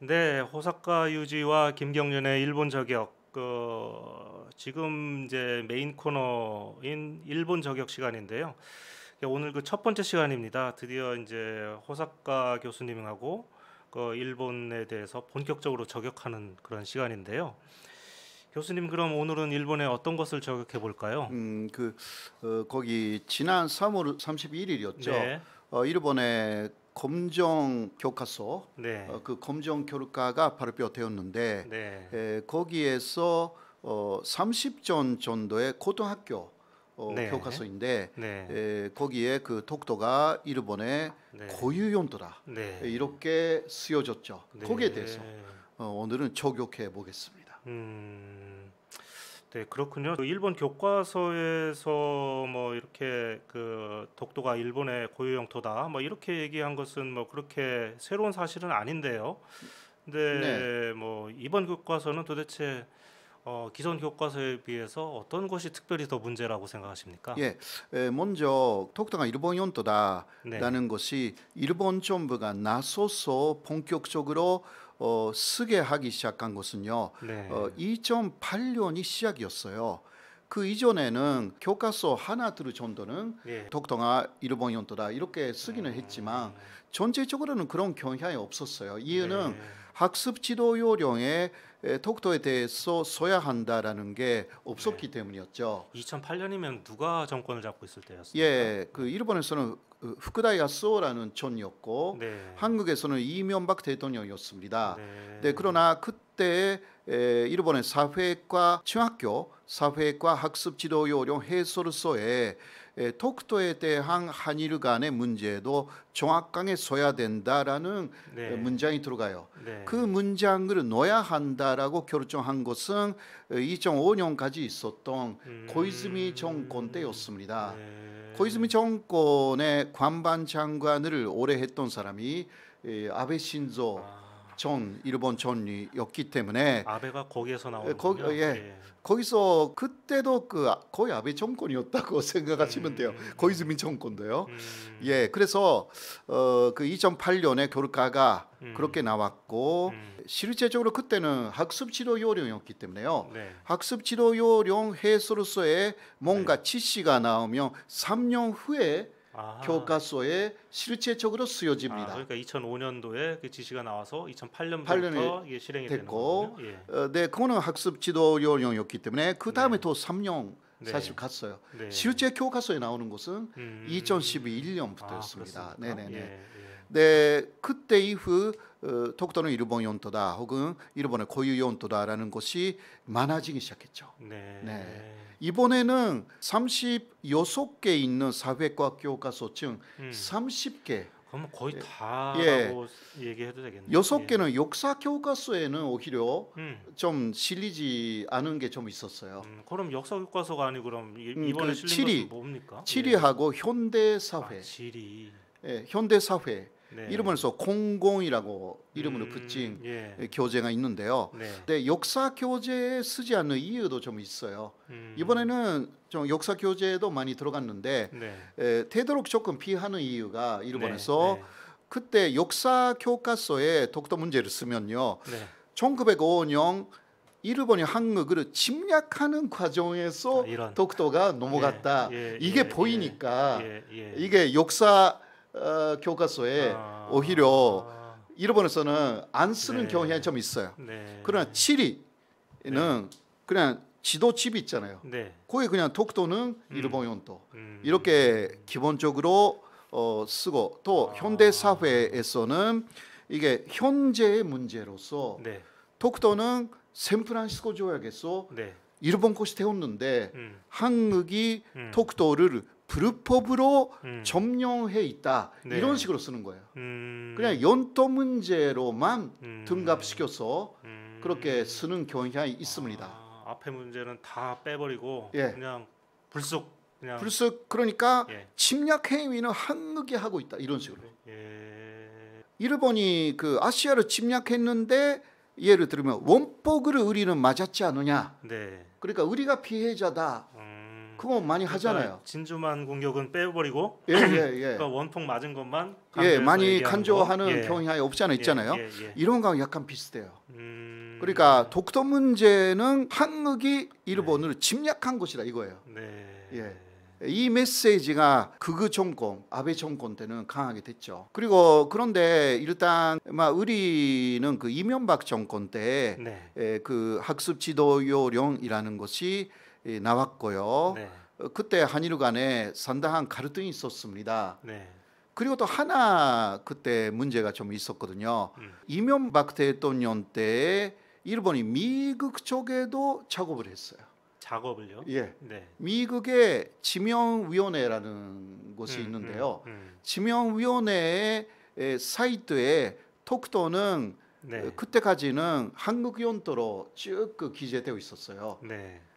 네, 호사카 유지와 김경련의 일본 저격. 지금 이제 메인 코너인 일본 저격 시간인데요. 오늘 그 첫 번째 시간입니다. 드디어 이제 호사카 교수님하고 그 일본에 대해서 본격적으로 저격하는 그런 시간인데요. 교수님, 그럼 오늘은 일본의 어떤 것을 저격해 볼까요? 거기 지난 3월 31일이었죠. 네, 일본의 검정 교과서, 네, 그 검정 교과가 발표되었는데 네, 거기에서 30전 정도의 고등학교 네, 교과서인데 네, 거기에 그 독도가 일본의 네, 고유 용도다 네, 이렇게 쓰여졌죠. 거기에 대해서 네. 오늘은 적용해 보겠습니다. 음, 네, 그렇군요. 그 일본 교과서에서 뭐 이렇게 그 독도가 일본의 고유 영토다, 뭐 이렇게 얘기한 것은 뭐 그렇게 새로운 사실은 아닌데요. 네. 근데 뭐 이번 교과서는 도대체 기존 교과서에 비해서 어떤 것이 특별히 더 문제라고 생각하십니까? 예, 먼저 독도가 일본 네, 영토다라는 것이 일본 정부가 나서서 본격적으로 쓰게 하기 시작한 것은요, 네, 2008년이 시작이었어요. 그 이전에는 교과서 하나 둘 정도는 예, 독도가 일본 영토다 이렇게 쓰기는 했지만 음, 전체적으로는 그런 경향이 없었어요. 이유는 네. 학습 지도 요령에 독도에 대해서 써야 한다라는 게 네. 없었기 때문이었죠. 2008년이면 누가 정권을 잡고 있을 때였습니까? 예, 그 일본에서는 후쿠다 야스오라는 전이었고 네, 한국에서는 이명박 대통령이었습니다. 네, 네, 그러나 그때 일본의 사회과 중학교 사회과 학습 지도 요령 해설서에 독도에 대한 한일 간의 문제도 정확하게 써야 된다라는 네, 문장이 들어가요. 그 네. 문장을 넣어야 한다라고 결정한 것은 2005년까지 있었던 고이즈미 정권 때였습니다. 네. 고이즈미 정권의 관방 장관을 오래 했던 사람이 아베 신조 아, 전 일본 총리였기 때문에 아베가 거기에서 거, 나오는군요. 예, 예. 거기서 그때도 거의 아베 정권이었다고 생각하시면 돼요. 음, 고이즈미 정권도요. 음, 예, 그래서 그 2008년에 결과가 그렇게 음, 나왔고 음, 실제적으로 그때는 학습 지도 요령이었기 때문에요. 네, 학습 지도 요령 해설서에 네. 뭔가 지시가 나오면 3년 후에 아, 교과서에 실제적으로 쓰여집니다. 그러니까 2005년도에 그 지시가 나와서 8년이 2008년도부터 이게 실행이 되는 거군요. 됐고, 예. 네, 그거는 학습 지도 요령이었기 때문에 그 다음에 네, 또 3년 사실 네, 갔어요. 네. 실제 교과서에 나오는 것은 아, 2011년부터였습니다. 그렇습니까? 네네네. 예, 예. 네, 그때 이후 독도는 일본 영토다 혹은 일본의 고유 영토다라는 것이 많아지기 시작했죠. 네. 네. 이번에는 36개 있는 사회과학 교과서 중 음. 30개, 그럼 거의 예, 다라고 얘기해도 되겠네요. 예. 6개는 역사 교과서에는 오히려 음. 좀 실리지 않은 게 좀 있었어요. 그럼 역사 교과서가 아니고 그럼 이번에 그 실린 것은 뭡니까? 예. 지리하고 현대 아, 사회, 지리. 현대 사회 네. 일본에서 공공이라고 이름으로 붙인 예. 교재가 있는데요. 네. 근데 역사 교재에 쓰지 않는 이유도 좀 있어요. 음. 이번에는 좀 역사 교재도 많이 들어갔는데 네. 되도록 조금 피하는 이유가 네. 일본에서 네. 그때 역사 교과서에 독도 문제를 쓰면요. 네. 1905년 일본이 한국을 침략하는 아, 과정에서 이런. 독도가 예. 넘어갔다. 예. 이게 예. 보이니까 예. 예. 이게 역사 교과서에 오히려 아. 일본에서는 안 쓰는 경향이 네. 좀 있어요. 네. 그러나 치리는 네. 그냥 지도집 있잖아요. 네. 거기 그냥 독도는 일본 영토 음. 이렇게 기본적으로 쓰고 또 현대 사회에서는 이게 현재의 문제로서 네. 독도는 샌프란시스코 조약에서 네. 일본 것이 되었는데 음. 한국이 음. 독도를 불법으로 음. 점령해 있다 네. 이런 식으로 쓰는 거예요. 음. 그냥 연도 문제로만 음. 등갑시켜서 음. 그렇게 쓰는 경향이 있습니다. 앞에 문제는 다 빼버리고 예. 그냥 불쑥 그냥 플러스 그러니까 예. 침략 행위는 한국이 하고 있다 이런 식으로. 예. 일본이 그 아시아를 침략했는데 예를 들면 원폭을 우리는 맞았지 않느냐. 네. 그러니까 우리가 피해자다. 그거 많이 하잖아요. 진주만 공격은 빼버리고 그러니까 원폭 맞은 것만 많이 간주하는 경향이 없지 않아 있잖아요. 이런 거랑 약간 비슷해요. 그러니까 독도 문제는 한국이 일본을 침략한 것이다 이거예요. 이 메시지가 극우 정권, 아베 정권 때는 강하게 됐죠. 그리고 그런데 일단 우리는 그 이명박 정권 때 그 학습 지도 요령이라는 것이 나왔고요. 그때 한일 간에 상당한 갈등이 있었습니다. 그리고 또 하나 그때 문제가 좀 있었거든요. 이명박 대통령 때 일본이 미국 쪽에도 작업을 했어요. 작업을요? 미국의 지명위원회라는 곳이 있는데요. 지명위원회의 사이트에 독도는 그때까지는 한국 영토로 쭉 기재되어 있었어요.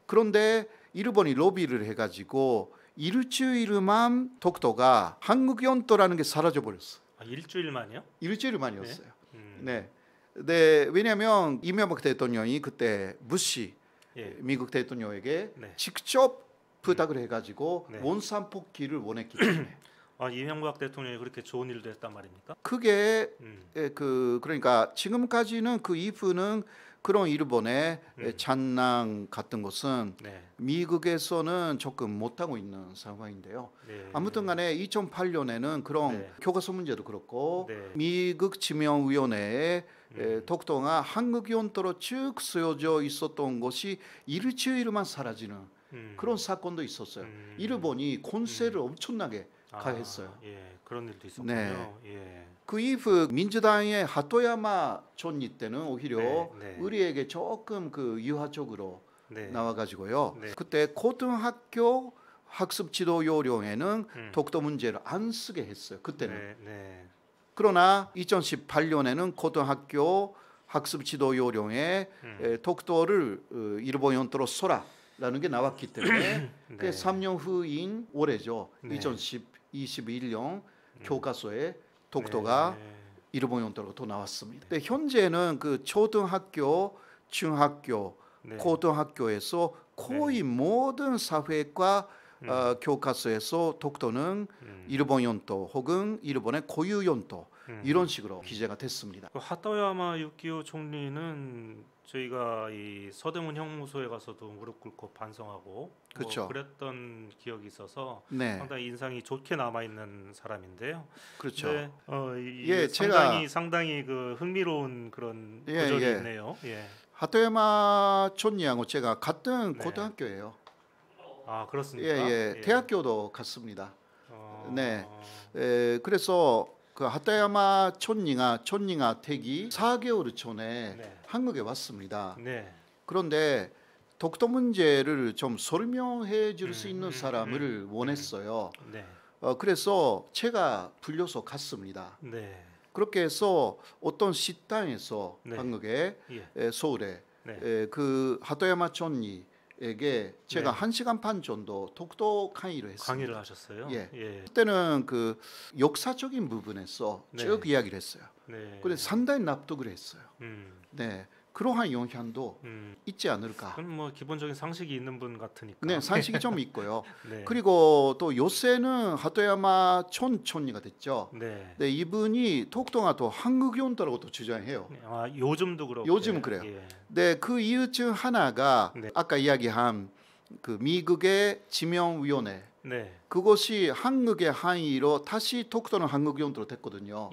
그런데 일본이 로비를 해가지고 일주일만 독도가 한국 영토라는 게 사라져 버렸어. 일주일만이요? 일주일만이었어요. 왜냐하면 이명박 대통령이 그때 부시 미국 대통령에게 직접 부탁을 해가지고 원산 복귀를 원했기 때문에. 이명박 대통령이 그렇게 좋은 일도 했단 말입니까? 그게 그러니까 지금까지는 그 이후는 그런 일본의 잔랑 같은 것은 미국에서는 조금 못하고 있는 상황인데요. 아무튼간에 2008년에는 그런 교과서 문제도 그렇고 미국 지명위원회에 독도가 한국 영토로 쭉 쓰여져 있었던 것이 일주일만 사라지는 그런 사건도 있었어요. 일본이 권세를 엄청나게 가했어요. 그런 일도 있었군요. 그 이후 민주당의 하토야마 총리 때는 오히려 우리에게 조금 그 유화적으로 나와가지고요. 그때 고등학교 학습 지도 요령에는 독도 문제를 안 쓰게 했어요. 그때는. 그러나 2018년에는 고등학교 학습 지도 요령에 독도를 일본 영토로 써라라는 게 나왔기 때문에 3년 후인 올해죠. 2021년 교과서에 독도가 일본 영토로 또 나왔습니다. 근데 현재는 그 초등학교, 중학교, 고등학교에서 거의 모든 사회과 교과서에서 독도는 일본 영토 혹은 일본의 고유 영토 이런 식으로 기재가 됐습니다. 하토야마 유키오 총리는 저희가 이 서대문 형무소에 가서도 무릎 꿇고 반성하고 그렇죠. 그랬던 기억이 있어서 상당히 인상이 좋게 남아 있는 사람인데요. 그렇죠. 상당히 그 흥미로운 그런 구절이 있네요. 하토야마 총리하고 제가 같은 고등학교예요. 그렇습니까? 대학교도 같습니다. 그래서 그 하토야마 총리가 퇴기 4개월 전에 한국에 왔습니다. 그런데 독도 문제를 좀 설명해 줄 수 있는 사람을 원했어요. 그래서 제가 불려서 갔습니다. 그렇게 해서 어떤 식당에서 한국에 서울에 그 하토야마 총리에게 제가 1시간 반 정도 독도 강의를 했습니다. 강의를 하셨어요? 그때는 그 역사적인 부분에서 쭉 이야기를 했어요. 그런데 상당히 납득을 했어요. 그러한 영향도 있지 않을까. 그럼 뭐 기본적인 상식이 있는 분 같으니까. 상식이 좀 있고요. 그리고 또 요새는 하토야마 총리가 됐죠. 이분이 독도가 또 한국 영토라고 또 주장해요. 요즘도 그렇고. 요즘은 그래요. 그 이유 중 하나가 아까 이야기한 그 미국의 지명위원회. 그것이 한국의 항의로 다시 독도는 한국 영토로 됐거든요.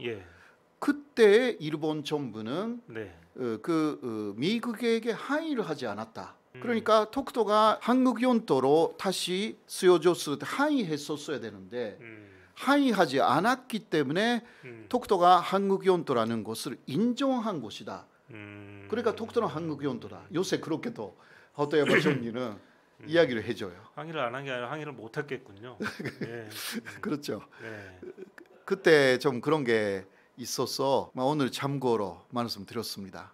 그때 일본 정부는 미국에게 항의를 하지 않았다. 그러니까 독도가 한국 영토로 다시 쓰여졌을 때 항의했었어야 되는데 항의하지 않았기 때문에 독도가 한국 영토라는 것을 인정한 것이다. 그러니까 독도는 한국 영토다. 요새 그렇게도 하토야마 총리는 이야기를 해줘요. 항의를 안 한 게 아니라 항의를 못 했겠군요. 그렇죠. 그때 좀 그런 게 있어서 오늘 참고로 말씀드렸습니다.